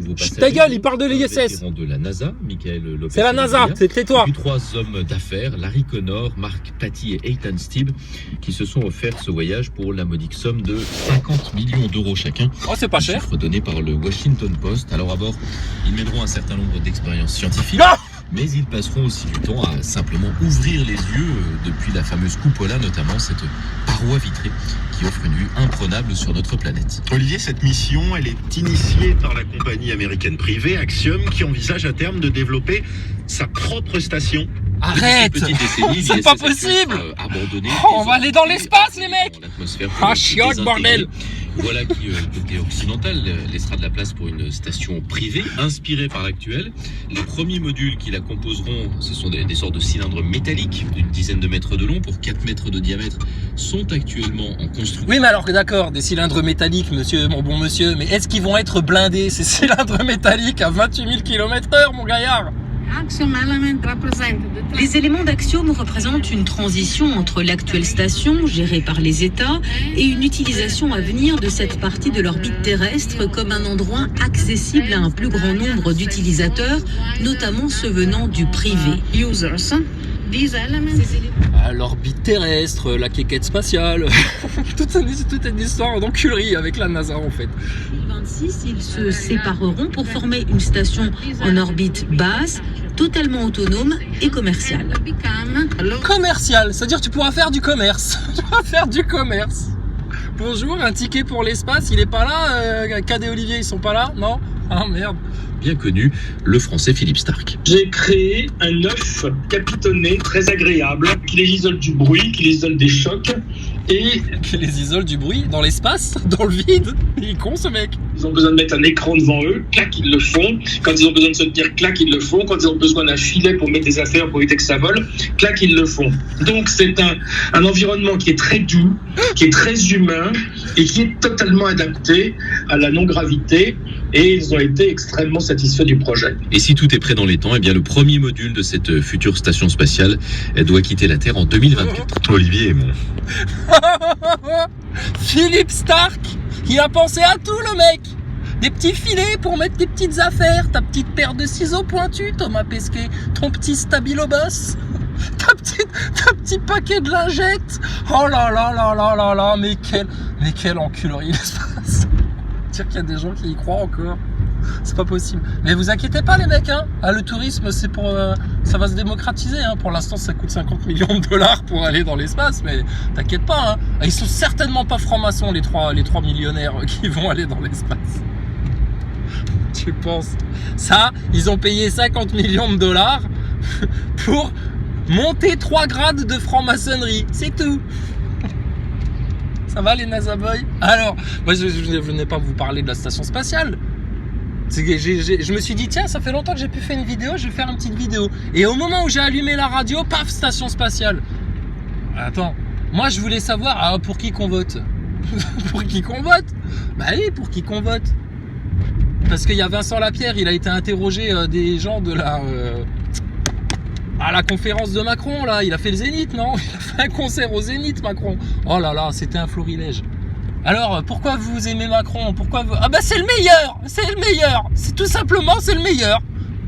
nouveaux passagers. Ta gueule, il parle de l'ISS. Vétéran de la NASA, Michael Lopez. C'est la NASA, c'est toi. Et puis 3 hommes d'affaires, Larry Connor, Mark Patty et Ethan Stibb, qui se sont offerts ce voyage pour la modique somme de 50 millions d'euros chacun. Oh, c'est pas cher. Chiffre donné par le Washington Post. Alors à bord, ils mèneront un certain nombre d'expériences scientifiques. Ah, Mais ils passeront aussi du temps à simplement ouvrir les yeux depuis la fameuse cupola, notamment cette paroi vitrée qui offre une vue imprenable sur notre planète. Olivier, cette mission, elle est initiée par la compagnie américaine privée Axiom qui envisage à terme de développer sa propre station. arrête. Depuis cette petite décennie, C'est l'ISS pas actuel possible. sera abandonné. Oh, on va aller dans l'espace, les mecs. Dans l'atmosphère Ah, pour chiotte, désintégré. bordel. Voilà qui, côté occidental, laissera de la place pour une station privée inspirée par l'actuelle. Les premiers modules qui la composeront, ce sont des sortes de cylindres métalliques d'une dizaine de mètres de long pour 4 mètres de diamètre, sont actuellement en construction. Oui, mais alors d'accord, des cylindres métalliques, monsieur, mon bon monsieur, mais est-ce qu'ils vont être blindés, ces cylindres métalliques à 28 000 km/h, mon gaillard? Les éléments d'Axiom représentent une transition entre l'actuelle station, gérée par les États, et une utilisation à venir de cette partie de l'orbite terrestre comme un endroit accessible à un plus grand nombre d'utilisateurs, notamment ceux venant du privé. L'orbite terrestre, la quéquette spatiale, toute une histoire d'enculerie avec la NASA en fait. En 2026, ils se sépareront pour former une station en orbite basse, totalement autonome et commerciale. Commercial, c'est-à-dire tu pourras faire du commerce. Tu pourras faire du commerce. Bonjour, un ticket pour l'espace, il est pas là, Cad et Olivier, ils sont pas là, non? Ah merde. Bien connu, le français Philippe Stark. J'ai créé un œuf capitonné très agréable qui les isole du bruit, qui les isole des chocs et Qui les isole du bruit dans l'espace, dans le vide. Il est con ce mec. ils ont besoin de mettre un écran devant eux, clac, ils le font. Quand ils ont besoin de se tenir, clac, ils le font. Quand ils ont besoin d'un filet pour mettre des affaires pour éviter que ça vole, clac, ils le font. Donc c'est un environnement qui est très doux, qui est très humain et qui est totalement adapté à la non-gravité et ils ont été extrêmement satisfaits du projet. Et si tout est prêt dans les temps, eh bien le premier module de cette future station spatiale doit quitter la Terre en 2024. Olivier est mon... Philippe Stark, il a pensé à tout le mec. Des petits filets pour mettre tes petites affaires, ta petite paire de ciseaux pointus, Thomas Pesquet, ton petit stabilo-boss, ta petit paquet de lingettes. Oh là là là là là là, mais quelle enculerie l'espace. Dire qu'il y a des gens qui y croient encore. C'est pas possible. Mais vous inquiétez pas les mecs, hein. Ah, le tourisme c'est pour ça va se démocratiser, hein. Pour l'instant ça coûte 50 millions de dollars pour aller dans l'espace, mais t'inquiète pas, hein. Ils sont certainement pas francs-maçons les trois millionnaires qui vont aller dans l'espace. Tu penses? Ça, ils ont payé 50 millions de dollars pour monter 3 grades de franc-maçonnerie, c'est tout. Ça va les NASA Boys? Alors, moi je venais pas vous parler de la station spatiale. C'est que je me suis dit tiens, ça fait longtemps que j'ai pu faire une vidéo, je vais faire une petite vidéo. Et au moment où j'ai allumé la radio, paf, station spatiale. Attends, moi je voulais savoir pour qui qu'on vote. Pour qui qu'on vote? Bah oui, pour qui qu'on vote. Parce qu'il y a Vincent Lapierre, il a été interrogé des gens de à la conférence de Macron là, il a fait le Zénith, non? Il a fait un concert au Zénith, Macron. Oh là là, c'était un florilège. Alors, pourquoi vous aimez Macron? Pourquoi vous... Ah bah c'est le meilleur. C'est le meilleur. C'est tout simplement, c'est le meilleur.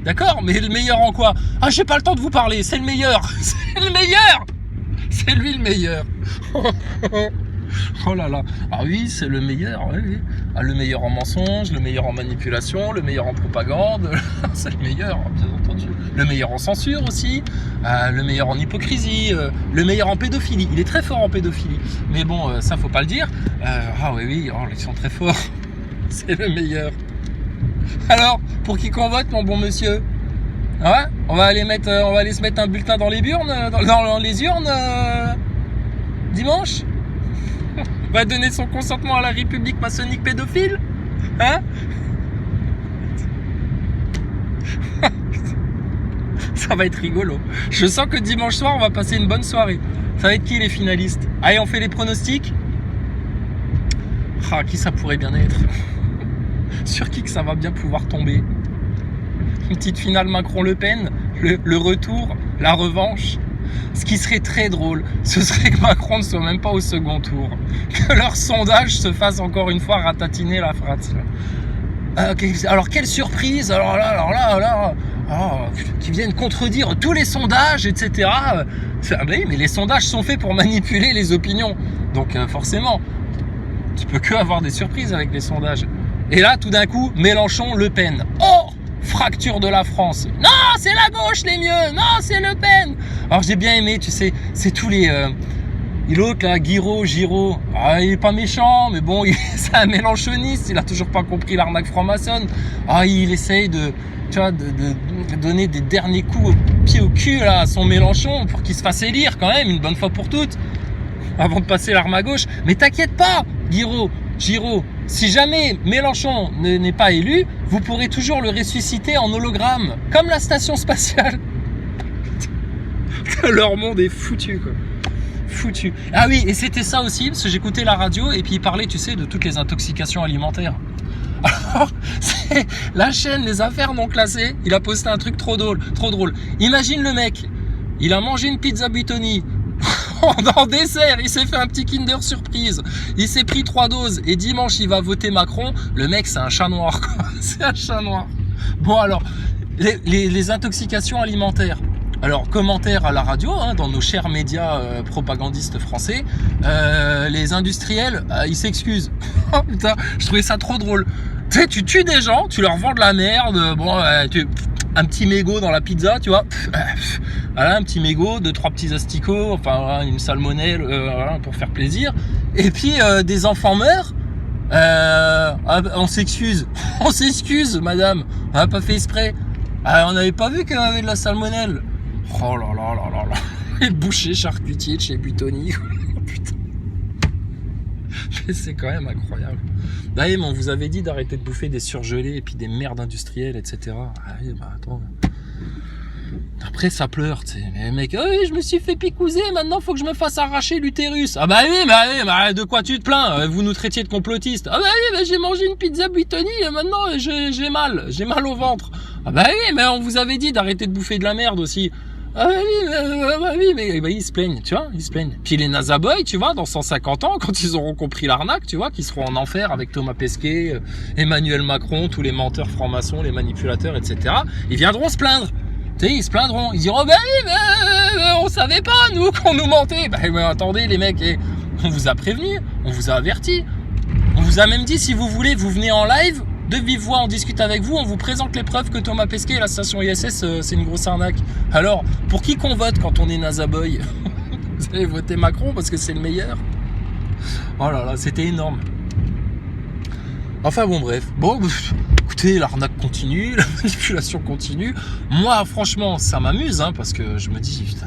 D'accord? Mais le meilleur en quoi? Ah, j'ai pas le temps de vous parler. C'est le meilleur. C'est le meilleur. C'est lui le meilleur. Oh là là. Ah oui, c'est le meilleur. Oui. Ah, le meilleur en mensonge, le meilleur en manipulation, le meilleur en propagande. C'est le meilleur, bien entendu. Le meilleur en censure aussi. Le meilleur en hypocrisie. Le meilleur en pédophilie. Il est très fort en pédophilie. Mais bon, ça faut pas le dire. Ah oui, oh, ils sont très forts. C'est le meilleur. Alors, pour qui qu'on vote, mon bon monsieur? Ouais, on va aller se mettre un bulletin dans les urnes, dans les urnes dimanche. On va donner son consentement à la République maçonnique pédophile, hein? Ça va être rigolo. Je sens que dimanche soir, on va passer une bonne soirée. Ça va être qui les finalistes? Allez, on fait les pronostics. Ah, qui ça pourrait bien être? Sur qui que ça va bien pouvoir tomber? Une petite finale Macron-Le Pen, le retour, la revanche. Ce qui serait très drôle, ce serait que Macron ne soit même pas au second tour. Que leur sondage se fasse encore une fois ratatiner la France. Alors quelle surprise, qui viennent contredire tous les sondages, etc. Mais les sondages sont faits pour manipuler les opinions. Donc forcément, tu peux que avoir des surprises avec les sondages. Et là, tout d'un coup, Mélenchon, Le Pen. Oh, fracture de la France. Non, c'est la gauche les mieux. Non, c'est Le Pen. Alors j'ai bien aimé, tu sais, c'est tous les... Et l'autre là, Giraud, il est pas méchant, mais bon, c'est un mélenchoniste, il a toujours pas compris l'arnaque franc-maçonne. Il essaye de donner des derniers coups au pied au cul là, à son Mélenchon pour qu'il se fasse élire quand même, une bonne fois pour toutes, avant de passer l'arme à gauche. Mais t'inquiète pas, Giraud, si jamais Mélenchon n'est pas élu, vous pourrez toujours le ressusciter en hologramme, comme la station spatiale. Leur monde est foutu, quoi. Foutu. Ah oui, et c'était ça aussi, parce que j'écoutais la radio et puis il parlait, tu sais, de toutes les intoxications alimentaires. Alors, c'est la chaîne Les Affaires Non Classées, il a posté un truc trop drôle. Imagine le mec, il a mangé une pizza Buitoni. En dessert, il s'est fait un petit Kinder Surprise. Il s'est pris 3 doses et dimanche, il va voter Macron. Le mec, c'est un chat noir, quoi. C'est un chat noir. Bon, alors, les intoxications alimentaires. Alors, commentaire à la radio, dans nos chers médias propagandistes français, les industriels, ils s'excusent. Oh putain, je trouvais ça trop drôle. Tu sais, tu tues des gens, tu leur vends de la merde, un petit mégot dans la pizza, tu vois. Voilà, un petit mégot, 2-3 petits asticots, enfin voilà, une salmonelle, pour faire plaisir. Et puis, des enfants meurent. On s'excuse. On s'excuse, madame. On n'a pas fait exprès. On n'avait pas vu qu'elle avait de la salmonelle. Oh là là là là là. Les bouchers charcutiers de chez Buitoni. Putain. Mais c'est quand même incroyable. Bah oui, mais on vous avait dit d'arrêter de bouffer des surgelés et puis des merdes industrielles, etc. Ah oui, bah attends. Après, ça pleure, tu sais. Mais mec, oui, je me suis fait picouser, maintenant faut que je me fasse arracher l'utérus. Ah bah oui, de quoi tu te plains? Vous nous traitiez de complotistes. Ah bah oui, j'ai mangé une pizza Buitoni et maintenant j'ai mal au ventre. Ah bah oui, mais on vous avait dit d'arrêter de bouffer de la merde aussi. Ah oui, mais ils se plaignent, tu vois, ils se plaignent. Puis les NASA Boys, tu vois, dans 150 ans, quand ils auront compris l'arnaque, tu vois, qu'ils seront en enfer avec Thomas Pesquet, Emmanuel Macron, tous les menteurs francs-maçons, les manipulateurs, etc. Ils viendront se plaindre. Tu sais, ils se plaindront. Ils diront, bah oui, mais on savait pas, nous, qu'on nous mentait. Bah mais attendez, les mecs, on vous a prévenu, on vous a averti. On vous a même dit, si vous voulez, vous venez en live, de vive voix, on discute avec vous, on vous présente les preuves que Thomas Pesquet et la station ISS, c'est une grosse arnaque. Alors, pour qui qu'on vote quand on est NASA Boy? Vous allez voter Macron parce que c'est le meilleur. Oh là là, c'était énorme. Enfin bon, bref. Bon, écoutez, l'arnaque continue, la manipulation continue. Moi, franchement, ça m'amuse, parce que je me dis, putain,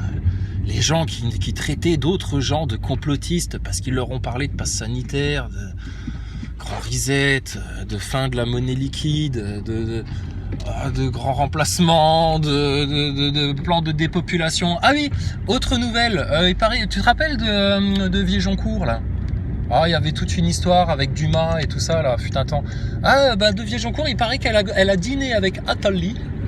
les gens qui traitaient d'autres gens de complotistes parce qu'ils leur ont parlé de passe sanitaire, de grand reset, de fin de la monnaie liquide, de grands remplacements, de plans de dépopulation. Ah oui, autre nouvelle, il paraît, tu te rappelles de Viejoncourt là? Il y avait toute une histoire avec Dumas et tout ça là, fut un temps. De Viejoncourt, il paraît qu'elle a dîné avec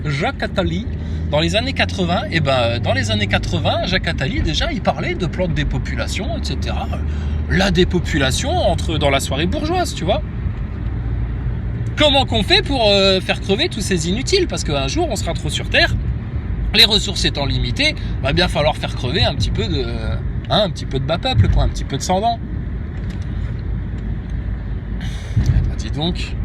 Jacques Attali, dans les années 80. Et dans les années 80, Jacques Attali, déjà, il parlait de plans de dépopulation, etc. La dépopulation dans la soirée bourgeoise, tu vois. Comment qu'on fait pour faire crever tous ces inutiles? Parce qu'un jour, on sera trop sur Terre. Les ressources étant limitées, va bien falloir faire crever un petit peu de bas peuple, quoi, un petit peu de sang dents. Dis donc,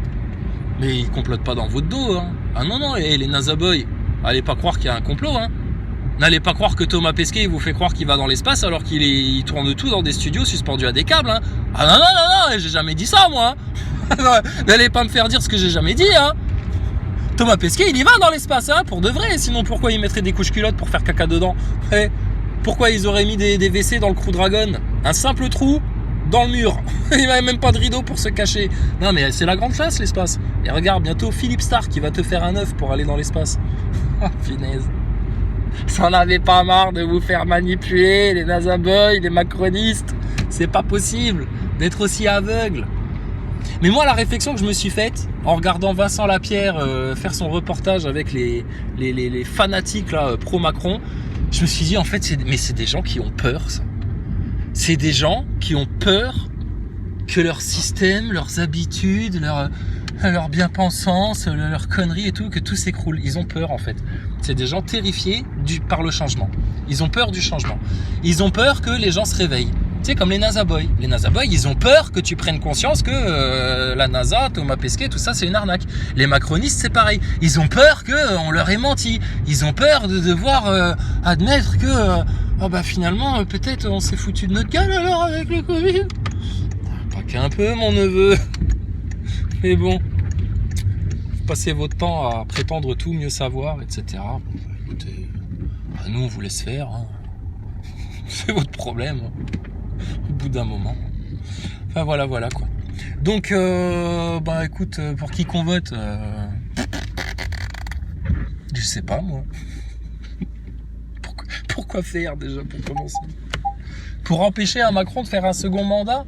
mais ils complotent pas dans votre dos, Ah non, les NASA Boys, allez pas croire qu'il y a un complot, N'allez pas croire que Thomas Pesquet vous fait croire qu'il va dans l'espace alors qu'il tourne tout dans des studios suspendus à des câbles, Ah non, j'ai jamais dit ça, moi. N'allez pas me faire dire ce que j'ai jamais dit, Thomas Pesquet, il y va dans l'espace, pour de vrai. Sinon, pourquoi ils mettraient des couches culottes pour faire caca dedans? Pourquoi ils auraient mis des WC dans le Crew Dragon? Un simple trou dans le mur. Il n'y avait même pas de rideau pour se cacher. Non, mais c'est la grande chasse, l'espace. Et regarde, bientôt Philippe Stark qui va te faire un œuf pour aller dans l'espace. Ah, finesse. Ça en avait pas marre de vous faire manipuler, les NASA Boys, les macronistes. C'est pas possible d'être aussi aveugle. Mais moi, la réflexion que je me suis faite en regardant Vincent Lapierre faire son reportage avec les fanatiques là, pro-Macron, je me suis dit, en fait, c'est des gens qui ont peur, ça. C'est des gens qui ont peur que leur système, leurs habitudes, leur bien-pensance, leur connerie et tout, que tout s'écroule. Ils ont peur en fait. C'est des gens terrifiés par le changement. Ils ont peur du changement. Ils ont peur que les gens se réveillent. Tu sais, comme les NASA Boys. Les NASA Boys, ils ont peur que tu prennes conscience que la NASA, Thomas Pesquet, tout ça, c'est une arnaque. Les macronistes, c'est pareil. Ils ont peur qu'on leur ait menti. Ils ont peur de devoir admettre que finalement, peut-être on s'est foutu de notre gueule alors avec le Covid. Pas qu'un peu, mon neveu. Mais bon, vous passez votre temps à prétendre tout mieux savoir, etc. Bon, écoutez, nous, on vous laisse faire. Hein. C'est votre problème. Hein. Au bout d'un moment. Enfin, voilà, quoi. Donc, écoute, pour qui qu'on vote je sais pas, moi. Pourquoi faire, déjà, pour commencer? Pour empêcher un Macron de faire un second mandat?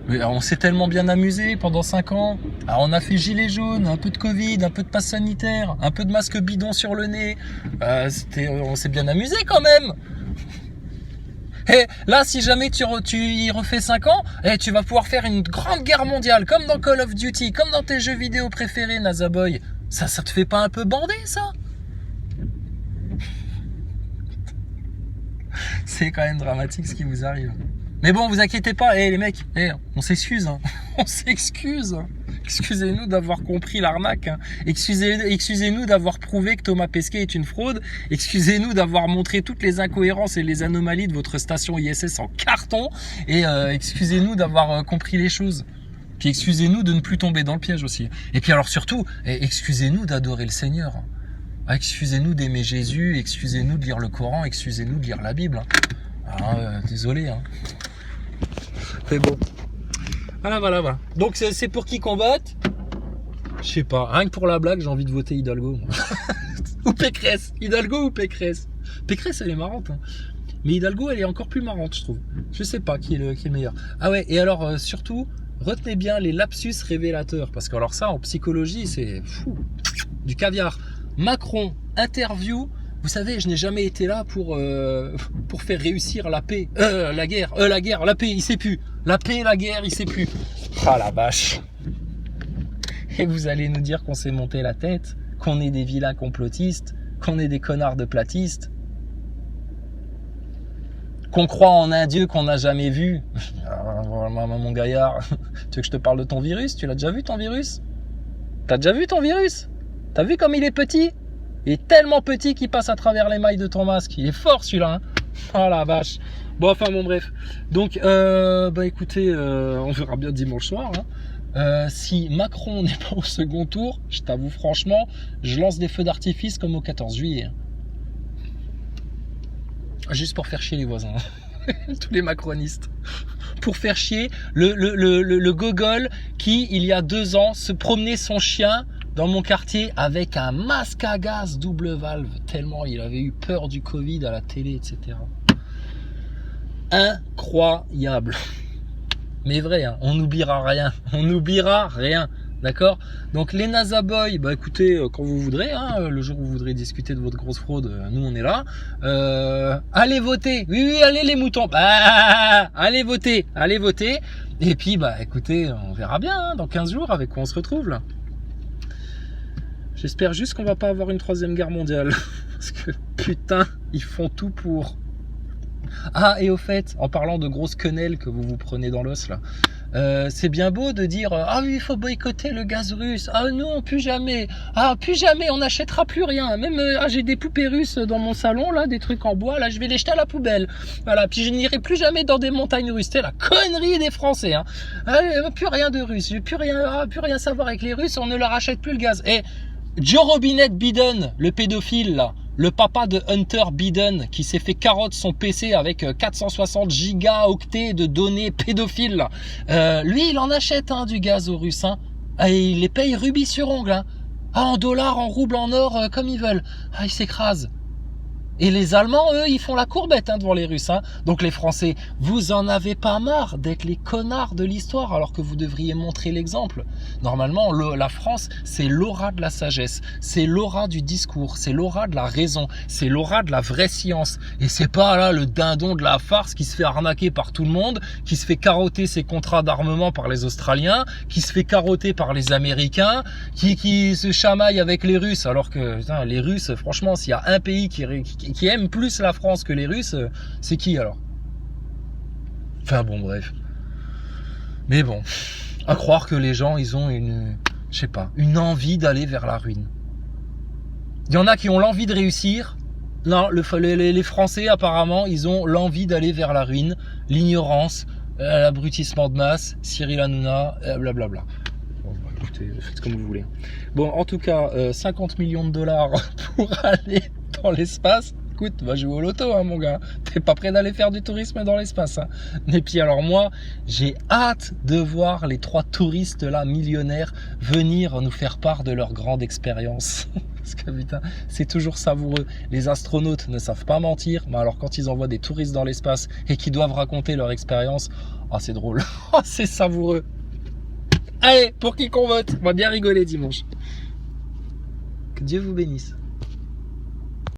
Mais on s'est tellement bien amusé pendant 5 ans. Alors on a fait gilet jaune, un peu de Covid, un peu de passe sanitaire, un peu de masque bidon sur le nez. On s'est bien amusé quand même. Et là, si jamais tu y refais 5 ans, tu vas pouvoir faire une grande guerre mondiale, comme dans Call of Duty, comme dans tes jeux vidéo préférés, NASA Boy. Ça te fait pas un peu bander, ça? C'est quand même dramatique ce qui vous arrive. Mais bon, vous inquiétez pas, les mecs, on s'excuse, hein. On s'excuse. Excusez-nous d'avoir compris l'arnaque, hein. Excusez-nous d'avoir prouvé que Thomas Pesquet est une fraude. Excusez-nous d'avoir montré toutes les incohérences et les anomalies de votre station ISS en carton. Et excusez-nous d'avoir compris les choses. Puis excusez-nous de ne plus tomber dans le piège aussi. Et puis alors surtout, excusez-nous d'adorer le Seigneur. Excusez-nous d'aimer Jésus, excusez-nous de lire le Coran, excusez-nous de lire la Bible. Désolé, hein. Mais bon. Voilà. Donc c'est pour qui qu'on vote? Je sais pas. Rien que pour la blague, j'ai envie de voter Hidalgo. Ou Pécresse. Hidalgo ou Pécresse. Pécresse, elle est marrante. Hein. Mais Hidalgo, elle est encore plus marrante, je trouve. Je sais pas qui est le meilleur. Ah ouais, et alors surtout, retenez bien les lapsus révélateurs. Parce que alors ça, en psychologie, c'est du caviar. Macron, interview. Vous savez, je n'ai jamais été là pour faire réussir la paix, la guerre, la paix, il sait plus. La paix, la guerre, il sait plus. Ah la vache. Et vous allez nous dire qu'on s'est monté la tête, qu'on est des vilains complotistes, qu'on est des connards de platistes, qu'on croit en un Dieu qu'on n'a jamais vu. Mon gaillard, tu veux que je te parle de ton virus? Tu l'as déjà vu ton virus? T'as déjà vu ton virus? T'as vu comme il est petit? Il est tellement petit qu'il passe à travers les mailles de ton masque. Il est fort celui-là. Hein. Oh la vache. Bon, bref. Donc, écoutez, on verra bien dimanche soir. Hein. Si Macron n'est pas au second tour, je t'avoue franchement, je lance des feux d'artifice comme au 14 juillet. Hein. Juste pour faire chier les voisins. Tous les macronistes. Pour faire chier le gogol qui, il y a 2 ans, se promenait son chien dans mon quartier avec un masque à gaz double valve, tellement il avait eu peur du Covid à la télé, etc. Incroyable. Mais vrai, hein, on n'oubliera rien, d'accord? Donc les NASA Boys, écoutez, quand vous voudrez, hein, le jour où vous voudrez discuter de votre grosse fraude, nous on est là. Allez voter, oui, allez les moutons, allez voter. Et puis écoutez, on verra bien, hein, dans 15 jours avec quoi on se retrouve là. J'espère juste qu'on va pas avoir une 3e guerre mondiale. Parce que putain, ils font tout pour. Ah, et au fait, en parlant de grosses quenelles que vous prenez dans l'os là, c'est bien beau de dire ah oui, il faut boycotter le gaz russe. Ah non, plus jamais. Ah, plus jamais, on n'achètera plus rien. Même j'ai des poupées russes dans mon salon là, des trucs en bois. Là, je vais les jeter à la poubelle. Voilà, puis je n'irai plus jamais dans des montagnes russes. C'est la connerie des Français. Hein. Plus rien de russe. Plus rien savoir avec les Russes. On ne leur achète plus le gaz. Et Joe Robinette Biden, le pédophile là, le papa de Hunter Biden qui s'est fait carotte son PC avec 460 gigaoctets de données pédophiles là. Lui il en achète du gaz aux Russes hein. Et il les paye rubis sur ongle hein. En dollars, en roubles, en or, comme ils veulent. Il s'écrase. Et les Allemands, eux, ils font la courbette devant les Russes. Donc les Français, vous en avez pas marre d'être les connards de l'histoire alors que vous devriez montrer l'exemple. Normalement, la France, c'est l'aura de la sagesse, c'est l'aura du discours, c'est l'aura de la raison, c'est l'aura de la vraie science. Et c'est pas là le dindon de la farce qui se fait arnaquer par tout le monde, qui se fait carotter ses contrats d'armement par les Australiens, qui se fait carotter par les Américains, qui se chamaille avec les Russes alors que putain, les Russes, franchement, s'il y a un pays qui aime plus la France que les Russes, c'est qui alors? Enfin bon, bref. Mais bon, à croire que les gens, ils ont une envie d'aller vers la ruine. Il y en a qui ont l'envie de réussir. Non, les Français, apparemment, ils ont l'envie d'aller vers la ruine, l'ignorance, l'abrutissement de masse, Cyril Hanouna, blablabla. Bon, bah, écoutez, faites comme vous voulez. Bon, en tout cas, 50 millions de dollars pour aller dans l'espace. Écoute, va jouer au loto, mon gars. T'es pas prêt d'aller faire du tourisme dans l'espace. Et puis alors moi, j'ai hâte de voir les 3 touristes là, millionnaires, venir nous faire part de leur grande expérience. Parce que putain, c'est toujours savoureux. Les astronautes ne savent pas mentir, mais alors quand ils envoient des touristes dans l'espace et qu'ils doivent raconter leur expérience, c'est drôle. C'est savoureux. Allez, pour qui qu'on vote, on va bien rigoler dimanche. Que Dieu vous bénisse.